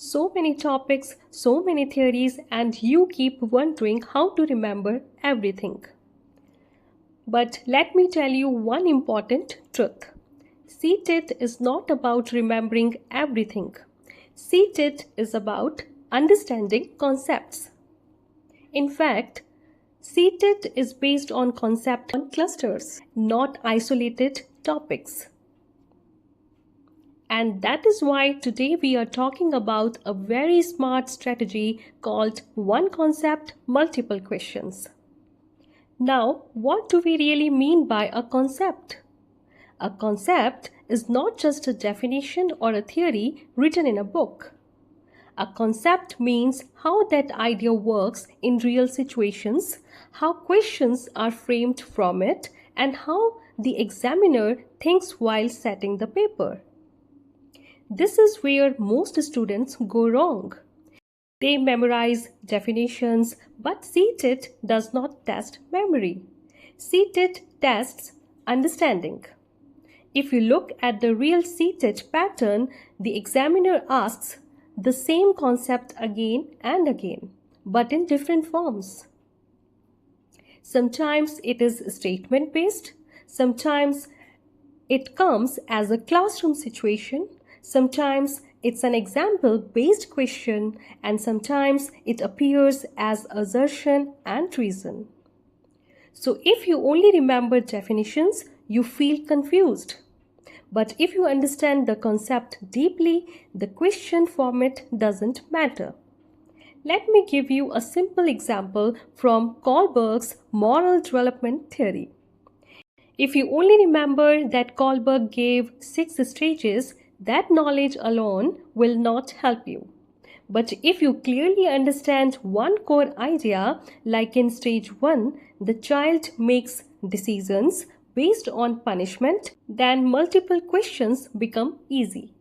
So many topics, so many theories, and you keep wondering how to remember everything. But let me tell you one important truth. CTET is not about remembering everything. CTET is about understanding concepts. In fact, CTET is based on concept clusters, not isolated topics. And that is why today we are talking about a very smart strategy called one concept, multiple questions. Now, what do we really mean by a concept? A concept is not just a definition or a theory written in a book. A concept means how that idea works in real situations, how questions are framed from it, and how the examiner thinks while setting the paper. This is where most students go wrong. They memorize definitions, but CTET does not test memory. CTET tests understanding. If you look at the real CTET pattern, the examiner asks the same concept again and again, but in different forms. Sometimes it is statement-based, sometimes it comes as a classroom situation, sometimes it's an example-based question, and sometimes it appears as assertion and reason. So if you only remember definitions, you feel confused. But if you understand the concept deeply, the question format doesn't matter. Let me give you a simple example from Kohlberg's moral development theory. If you only remember that Kohlberg gave 6 stages, that knowledge alone will not help you. But if you clearly understand one core idea, like in stage 1, the child makes decisions based on punishment, then multiple questions become easy.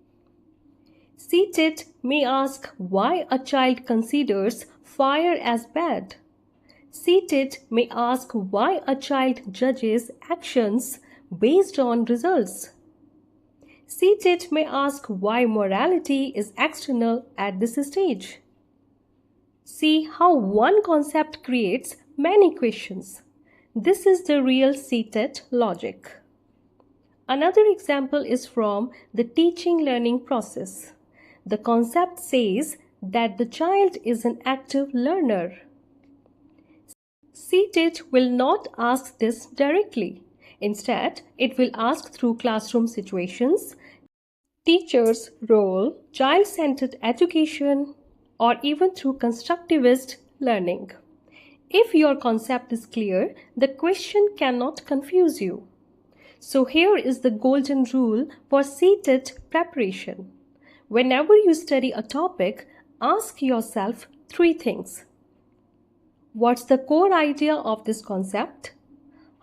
CTET may ask why a child considers fire as bad. CTET may ask why a child judges actions based on results. CTET may ask why morality is external at this stage. See how one concept creates many questions. This is the real CTET logic. Another example is from the teaching learning process. The concept says that the child is an active learner. CTET will not ask this directly. Instead, it will ask through classroom situations, teacher's role, child-centered education, or even through constructivist learning. If your concept is clear, the question cannot confuse you. So here is the golden rule for CTET preparation. Whenever you study a topic, ask yourself 3 things. What's the core idea of this concept?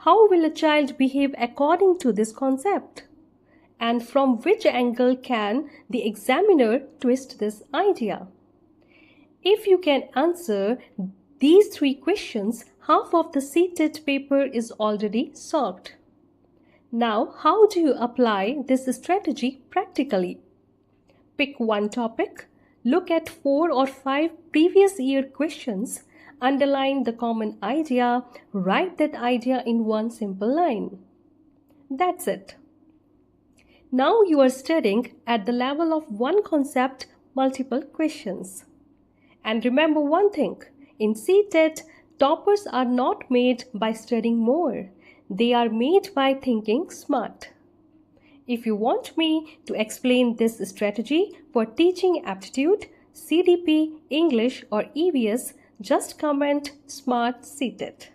How will a child behave according to this concept? And from which angle can the examiner twist this idea? If you can answer these 3 questions, half of the CTET paper is already solved. Now, how do you apply this strategy practically? Pick one topic, look at 4 or 5 previous year questions, underline the common idea, write that idea in one simple line. That's it. Now you are studying at the level of one concept, multiple questions. And remember one thing, in CTET, toppers are not made by studying more. They are made by thinking smart. If you want me to explain this strategy for teaching aptitude, CDP, English or EVS, just comment Smart CTET.